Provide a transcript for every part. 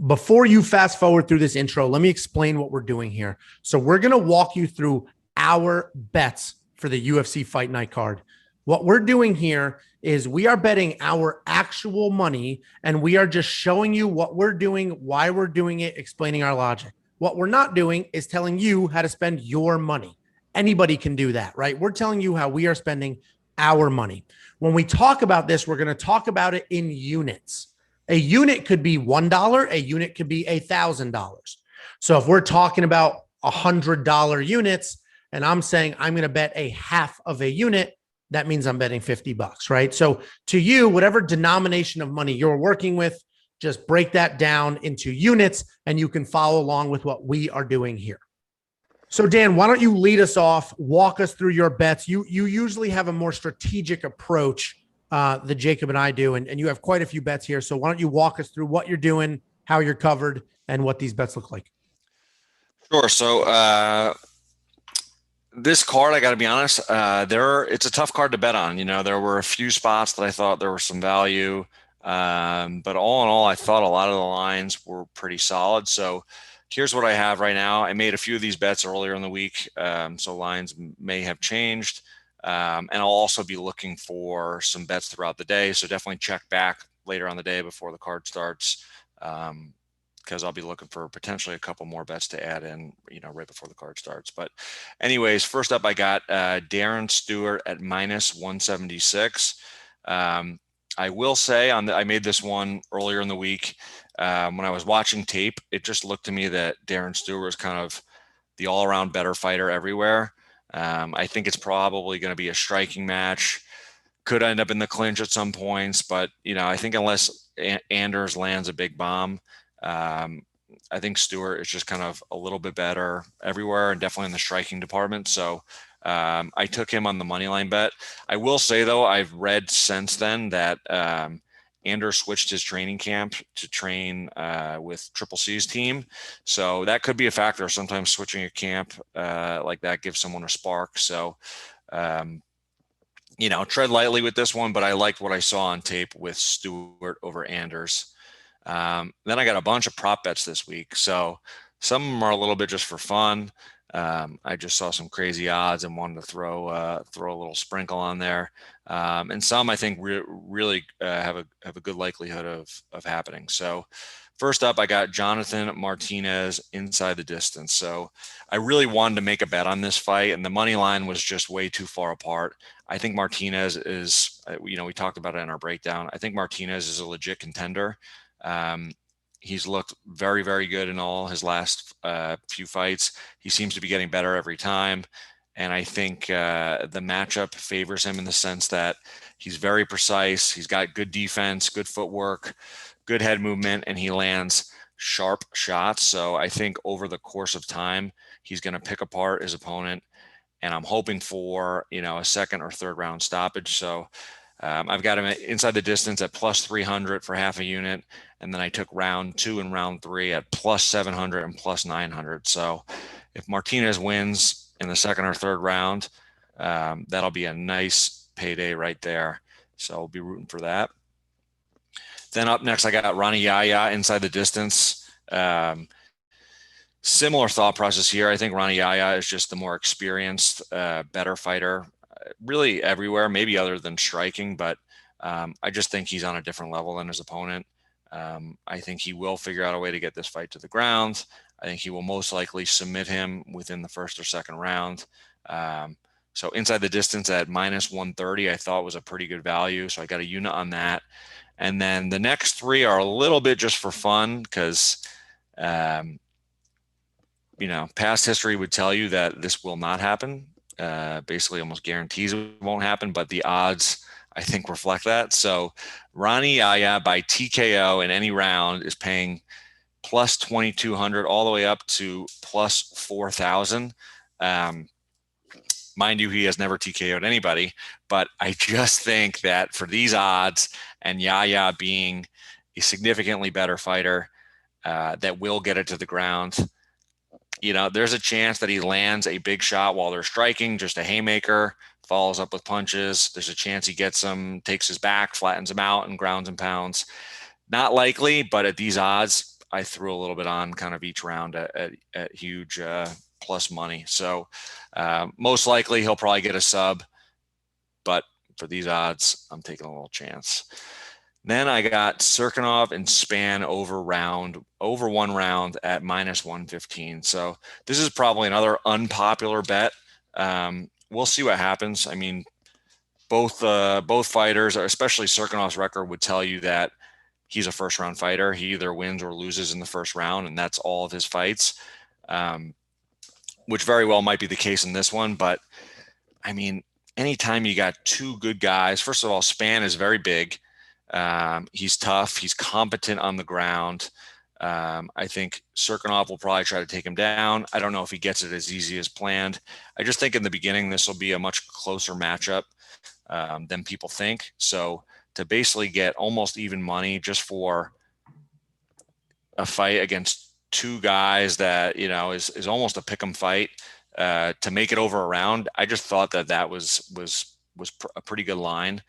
Before you fast forward through this intro, let me explain what we're doing here. So we're going to walk you through our bets for the UFC Fight Night card. What we're doing here is we are betting our actual money, and we are just showing you what we're doing, why we're doing it, explaining our logic. What we're not doing is telling you how to spend your money. Anybody can do that, right? We're telling you how we are spending our money. When we talk about this, we're going to talk about it in units. A unit could be $1, a unit could be $1,000. So if we're talking about $100 units and I'm saying I'm going to bet a half of a unit, that means I'm betting $50, right? So to you, whatever denomination of money you're working with, just break that down into units and you can follow along with what we are doing here. So Dan, why don't you lead us off, walk us through your bets. You usually have a more strategic approach that Jacob and I do, and you have quite a few bets here. So why don't you walk us through what you're doing, how you're covered, and what these bets look like? Sure. So this card, I got to be honest, it's a tough card to bet on. You know, there were a few spots that I thought there was some value, but all in all, I thought a lot of the lines were pretty solid. So here's what I have right now. I made a few of these bets earlier in the week, so lines may have changed. And I'll also be looking for some bets throughout the day. So definitely check back later on the day before the card starts, because I'll be looking for potentially a couple more bets to add in, you know, right before the card starts. But anyways, first up, I got Darren Stewart at -176. I will say I made this one earlier in the week. When I was watching tape, it just looked to me that Darren Stewart was kind of the all-around better fighter everywhere. I think it's probably going to be a striking match. Could end up in the clinch at some points, but you know, I think unless Anders lands a big bomb, I think Stewart is just kind of a little bit better everywhere and definitely in the striking department. So I took him on the money line bet. I will say though, I've read since then that Anders switched his training camp to train with Triple C's team. So that could be a factor. Sometimes switching a camp like that gives someone a spark. So, you know, tread lightly with this one, but I liked what I saw on tape with Stewart over Anders. Then I got a bunch of prop bets this week. So some of them are a little bit just for fun. I just saw some crazy odds and wanted to throw a little sprinkle on there. And some I think really have a good likelihood of happening. So first up, I got Jonathan Martinez inside the distance. So I really wanted to make a bet on this fight, and the money line was just way too far apart. I think Martinez is, you know, we talked about it in our breakdown. I think Martinez is a legit contender. He's looked very, very good in all his last few fights. He seems to be getting better every time. And I think the matchup favors him in the sense that he's very precise. He's got good defense, good footwork, good head movement, and he lands sharp shots. So I think over the course of time, he's going to pick apart his opponent. And I'm hoping for, you know, a second or third round stoppage. So I've got him inside the distance at +300 for half a unit. And then I took round 2 and round 3 at +700 and +900. So if Martinez wins in the second or third round, that'll be a nice payday right there. So I'll be rooting for that. Then up next, I got Ronnie Yaya inside the distance. Similar thought process here. I think Ronnie Yaya is just the more experienced, better fighter, really everywhere, maybe other than striking, but I just think he's on a different level than his opponent. I think he will figure out a way to get this fight to the ground. I think he will most likely submit him within the first or second round. So inside the distance at -130, I thought was a pretty good value. So I got a unit on that. And then the next 3 are a little bit just for fun because, you know, past history would tell you that this will not happen. Basically almost guarantees it won't happen, but the odds I think reflect that. So Ronnie Yaya by TKO in any round is paying +2,200 all the way up to +4,000. Mind you, he has never TKO'd anybody, but I just think that for these odds and Yaya being a significantly better fighter that will get it to the ground, you know, there's a chance that he lands a big shot while they're striking, just a haymaker, follows up with punches. There's a chance he gets him, takes his back, flattens him out, and grounds and pounds. Not likely, but at these odds, I threw a little bit on kind of each round at huge plus money. So most likely he'll probably get a sub, but for these odds, I'm taking a little chance. Then I got Serkinov and Span over one round at -115. So this is probably another unpopular bet. We'll see what happens. I mean, both fighters, especially Serkinov's record, would tell you that he's a first round fighter. He either wins or loses in the first round, and that's all of his fights, which very well might be the case in this one. But I mean, anytime you got two good guys, first of all, Span is very big. He's tough. He's competent on the ground. I think Serkinov will probably try to take him down. I don't know if he gets it as easy as planned. I just think in the beginning, this will be a much closer matchup than people think. So to basically get almost even money just for a fight against two guys that, you know, is almost a pick'em fight, to make it over a round, I just thought that was a pretty good line.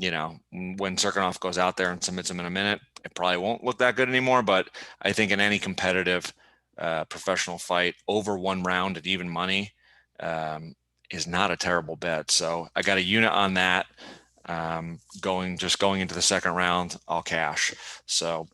You know, when Serkinov goes out there and submits him in a minute, it probably won't look that good anymore. But I think in any competitive professional fight, over one round at even money is not a terrible bet. So I got a unit on that. Going into the second round, I'll cash. So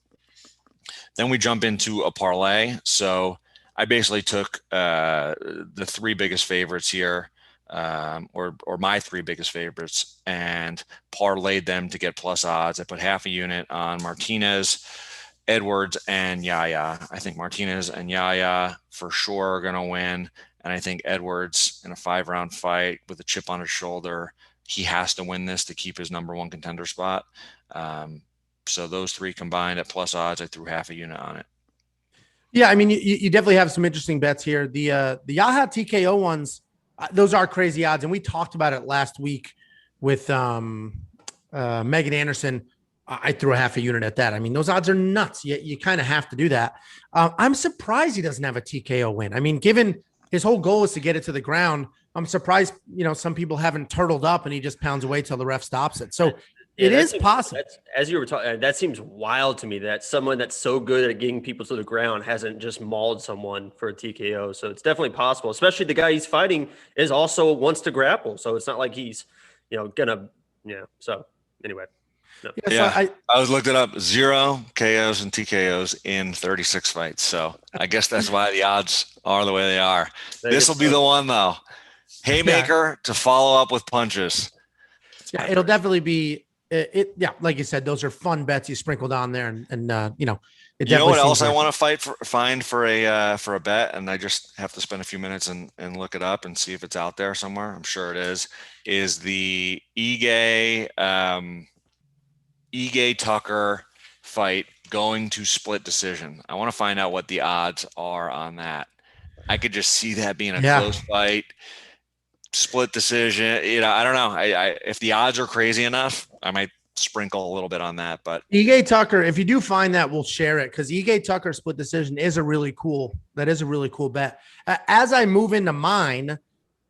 then we jump into a parlay. So I basically took the three biggest favorites here, or my three biggest favorites, and parlayed them to get plus odds. I put half a unit on Martinez, Edwards, and Yaya. I think Martinez and Yaya for sure are going to win. And I think Edwards, in a 5-round fight with a chip on his shoulder, he has to win this to keep his number 1 contender spot. So those three combined at plus odds, I threw half a unit on it. Yeah, I mean, you definitely have some interesting bets here. The Yaya TKO ones, those are crazy odds, and we talked about it last week with Megan Anderson. I threw a half a unit at that. I mean, those odds are nuts. You kind of have to do that. I'm surprised he doesn't have a TKO win. I mean, given his whole goal is to get it to the ground, I'm surprised, you know, some people haven't turtled up and he just pounds away till the ref stops it. So it is possible. As you were talking, that seems wild to me that someone that's so good at getting people to the ground hasn't just mauled someone for a TKO. So it's definitely possible, especially the guy he's fighting is also wants to grapple. So it's not like he's, you know, gonna, so anyway. No. Yeah, so I was looked it up. 0 KOs and TKOs in 36 fights. So I guess that's why the odds are the way they are. This will be the one though. Haymaker to follow up with punches. Yeah, it'll definitely be it. Yeah, like you said, those are fun bets you sprinkled on there, and you know, it you know what else I want to find for a bet, and I just have to spend a few minutes and look it up and see if it's out there somewhere. I'm sure it is. Is the Ige Tucker fight going to split decision? I want to find out what the odds are on that. I could just see that being a close fight. Split decision, you know, I don't know. I if the odds are crazy enough, I might sprinkle a little bit on that. But Ige Tucker, if you do find that, we'll share it, because Ige Tucker split decision is a really cool bet. As I move into mine,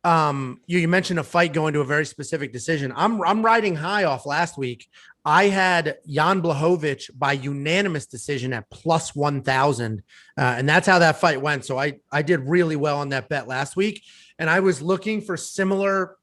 you mentioned a fight going to a very specific decision. I'm riding high off last week. I had Jan Blachowicz by unanimous decision at plus 1,000, and that's how that fight went. So I did really well on that bet last week. And I was looking for similar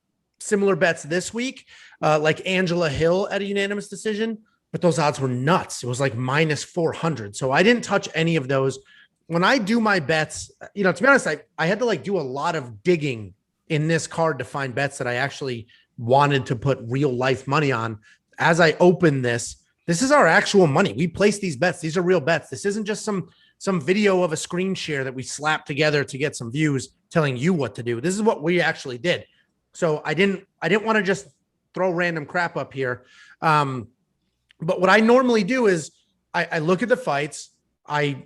bets this week, like Angela Hill at a unanimous decision, but those odds were nuts. It was like minus 400. So I didn't touch any of those. When I do my bets, you know, to be honest, I had to like do a lot of digging in this card to find bets that I actually wanted to put real life money on. As I open this is our actual money. We place these bets. These are real bets. This isn't just some video of a screen share that we slapped together to get some views telling you what to do. This is what we actually did. So I didn't want to just throw random crap up here. But what I normally do is I look at the fights, I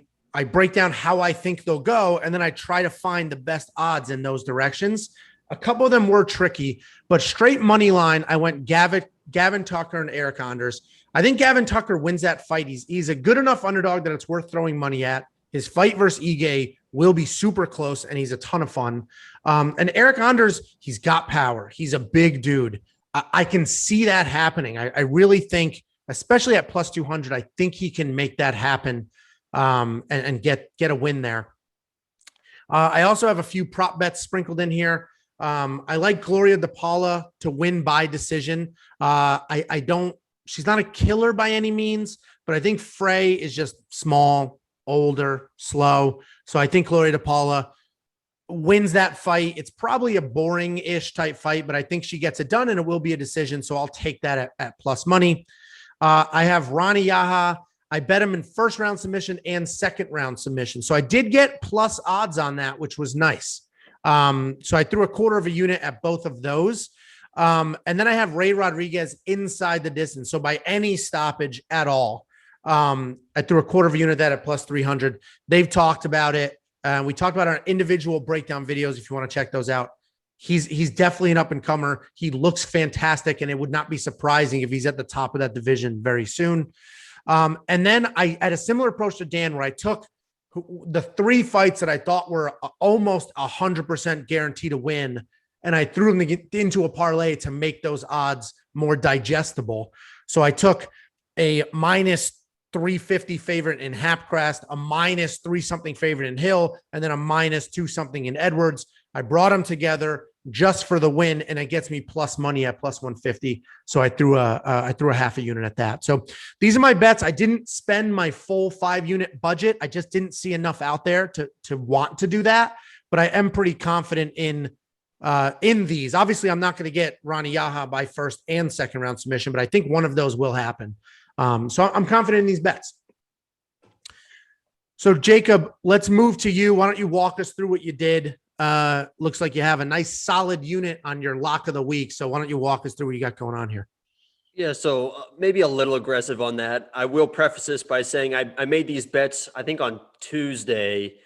break down how I think they'll go, and then I try to find the best odds in those directions. A couple of them were tricky, but straight money line, I went Gavin Tucker and Eric Anders. I think Gavin Tucker wins that fight. He's a good enough underdog that it's worth throwing money at. His fight versus Ige will be super close, and he's a ton of fun. And Eric Anders, he's got power. He's a big dude. I can see that happening. I really think especially at plus 200. I think he can make that happen and get a win there. I also have a few prop bets sprinkled in here. I like Gloria DePaula to win by decision. She's not a killer by any means, but I think Frey is just small, older, slow. So I think Gloria DePaula wins that fight. It's probably a boring-ish type fight, but I think she gets it done and it will be a decision. So I'll take that at plus money. I have Ronnie Yaya. I bet him in first round submission and second round submission. So I did get plus odds on that, which was nice. So I threw a quarter of a unit at both of those. And then I have Ray Rodriguez inside the distance. So by any stoppage at all, I threw a quarter of a unit that at plus 300. They've talked about it. We talked about our individual breakdown videos. If you want to check those out, he's definitely an up and comer. He looks fantastic, and it would not be surprising if he's at the top of that division very soon. And then I had a similar approach to Dan, where I took the 3 fights that I thought were almost 100% guaranteed to win, and I threw them into a parlay to make those odds more digestible. So I took a minus 350 favorite in Hapcrast, a minus 3 something favorite in Hill, and then a minus 2 something in Edwards. I brought them together just for the win, and it gets me plus money at plus 150. So I threw a half a unit at that. So these are my bets. I didn't spend my full 5-unit budget. I just didn't see enough out there to want to do that. But I am pretty confident in these. Obviously, I'm not going to get Ronnie Yaya by first and second round submission, but I think one of those will happen. So I'm confident in these bets. So Jacob, let's move to you. Why don't you walk us through what you did? Looks like you have a nice solid unit on your lock of the week. So why don't you walk us through what you got going on here? Yeah, so maybe a little aggressive on that. I will preface this by saying I made these bets, I think on Tuesday,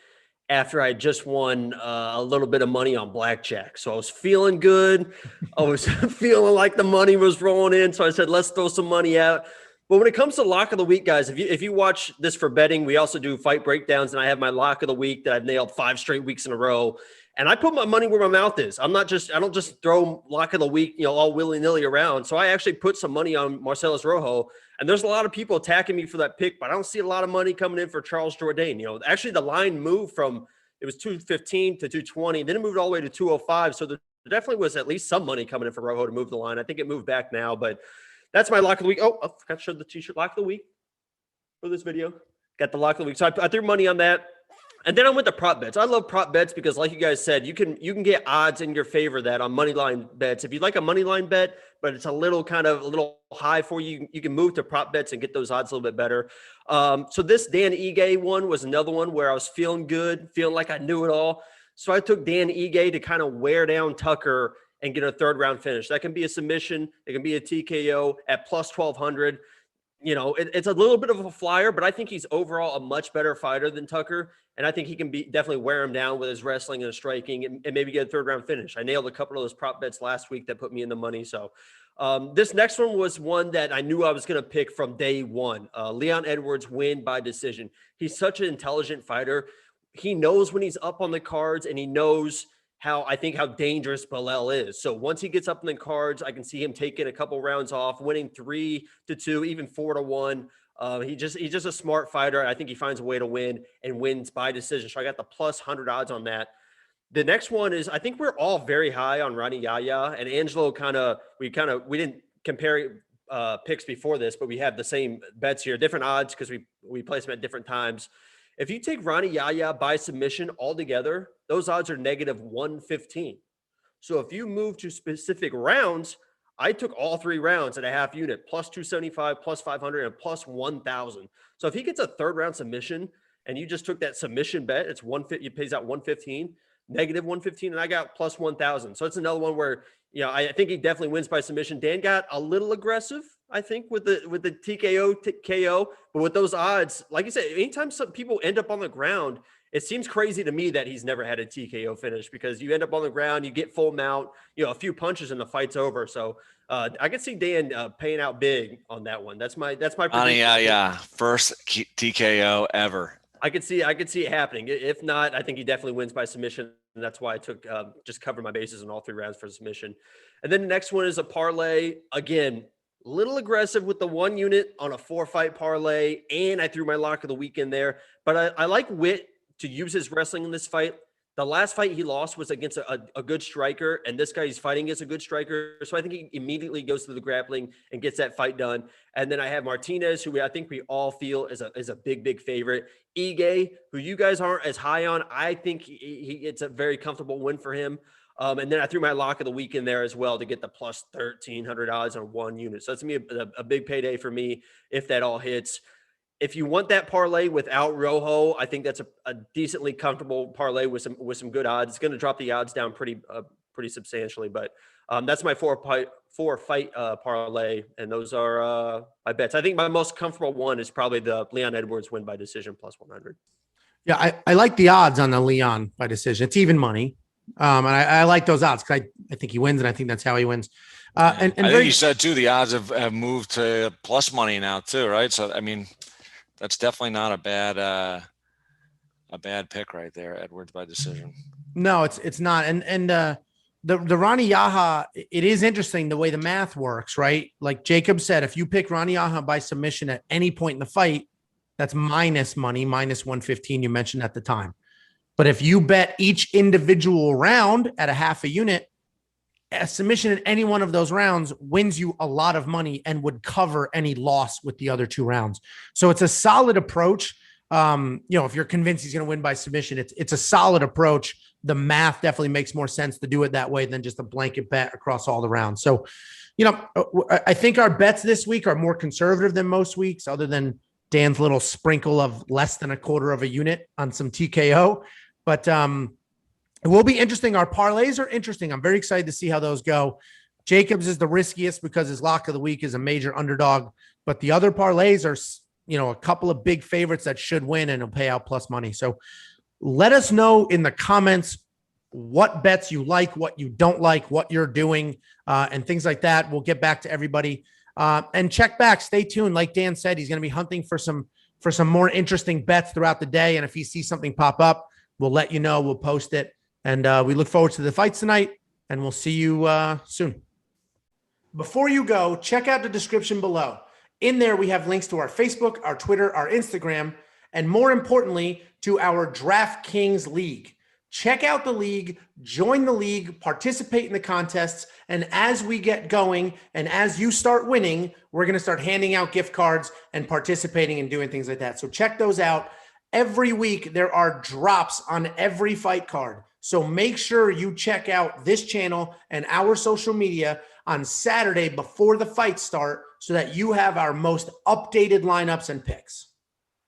after I just won a little bit of money on blackjack. So I was feeling good. I was feeling like the money was rolling in. So I said, let's throw some money out. But when it comes to lock of the week, guys, if you watch this for betting, we also do fight breakdowns, and I have my lock of the week that I've nailed 5 straight weeks in a row. And I put my money where my mouth is. I don't just throw lock of the week, all willy-nilly around. So I actually put some money on Marcellus Rojo. And there's a lot of people attacking me for that pick, but I don't see a lot of money coming in for Charles Jourdain. Actually the line moved from, it was 215 to 220, then it moved all the way to 205. So there definitely was at least some money coming in for Rojo to move the line. I think it moved back now, but that's my lock of the week. Oh, I forgot to show the t-shirt lock of the week for this video. Got the lock of the week. So I threw money on that. And then I went to prop bets. I love prop bets because, like you guys said, you can get odds in your favor that on money line bets. If you like a money line bet, but it's a little high for you, you can move to prop bets and get those odds a little bit better. So this Dan Ige one was another one where I was feeling good, feeling like I knew it all. So I took Dan Ige to kind of wear down Tucker and get a 3rd round finish. That can be a submission. It can be a TKO at plus 1,200. It's a little bit of a flyer, but I think he's overall a much better fighter than Tucker. And I think he can definitely wear him down with his wrestling and his striking and maybe get a 3rd round finish. I nailed a couple of those prop bets last week that put me in the money. So this next one was one that I knew I was going to pick from day one. Leon Edwards win by decision. He's such an intelligent fighter. He knows when he's up on the cards, and he knows how dangerous Belal is. So once he gets up in the cards, I can see him taking a couple rounds off, winning 3-2, even 4-1. He's just a smart fighter. I think he finds a way to win and wins by decision. So I got the plus 100 odds on that. The next one is, I think we're all very high on Ronnie Yaya, and Angelo we didn't compare picks before this, but we have the same bets here, different odds because we place them at different times. If you take Ronnie Yaya by submission altogether, those odds are negative 115. So if you move to specific rounds, I took all 3 rounds at a half unit, plus 275, plus 500, and plus 1,000. So if he gets a 3rd round submission and you just took that submission bet, it's 150, it pays out 115, negative 115, and I got plus 1,000. So it's another one where, I think he definitely wins by submission. Dan got a little aggressive, I think, with the TKO, KO, but with those odds, like you said, anytime some people end up on the ground, it seems crazy to me that he's never had a TKO finish, because you end up on the ground, you get full mount, a few punches and the fight's over. So I could see Dan paying out big on that one. That's my prediction. Yeah. First TKO ever. I could see it happening. If not, I think he definitely wins by submission. And that's why I took just covered my bases in all 3 rounds for submission. And then the next one is a parlay. Again, Little aggressive with the 1 unit on a 4-fight parlay, and I threw my lock of the weekend there. But I like Witt to use his wrestling in this fight. The last fight he lost was against a good striker, and this guy he's fighting against a good striker. So I think he immediately goes to the grappling and gets that fight done. And then I have Martinez, who I think we all feel is a big favorite. Ige, who you guys aren't as high on, I think it's a very comfortable win for him. And then I threw my lock of the weekend there as well to get the plus $1,300 on 1 unit. So that's going to be a big payday for me if that all hits. If you want that parlay without Rojo, I think that's a decently comfortable parlay with some good odds. It's going to drop the odds down pretty substantially, but that's my four fight parlay, and those are my bets. I think my most comfortable one is probably the Leon Edwards win by decision plus 100. Yeah, I like the odds on the Leon by decision. It's even money, and I like those odds because I think he wins, and I think that's how he wins. And I think you said too the odds have moved to plus money now too, right? So I mean, that's definitely not a bad pick right there, Edwards by decision. No, it's not. And the Ronnie Yaya, it is interesting the way the math works, right? Like Jacob said, if you pick Ronnie Yaya by submission at any point in the fight, that's minus money, minus 115 you mentioned at the time. But if you bet each individual round at a half a unit, a submission in any one of those rounds wins you a lot of money and would cover any loss with the other 2 rounds. So it's a solid approach. If you're convinced he's going to win by submission, it's a solid approach. The math definitely makes more sense to do it that way than just a blanket bet across all the rounds. So, I think our bets this week are more conservative than most weeks, other than Dan's little sprinkle of less than a quarter of a unit on some TKO. But, it will be interesting. Our parlays are interesting. I'm very excited to see how those go. Jacobs is the riskiest because his lock of the week is a major underdog, but the other parlays are, a couple of big favorites that should win and it'll pay out plus money. So let us know in the comments what bets you like, what you don't like, what you're doing, and things like that. We'll get back to everybody and check back. Stay tuned. Like Dan said, he's going to be hunting for some more interesting bets throughout the day. And if he sees something pop up, we'll let you know. We'll post it. And we look forward to the fights tonight, and we'll see you soon. Before you go, check out the description below. In there, we have links to our Facebook, our Twitter, our Instagram, and more importantly, to our DraftKings League. Check out the league, join the league, participate in the contests, and as we get going and as you start winning, we're going to start handing out gift cards and participating and doing things like that. So check those out. Every week, there are drops on every fight card. So make sure you check out this channel and our social media on Saturday before the fights start so that you have our most updated lineups and picks.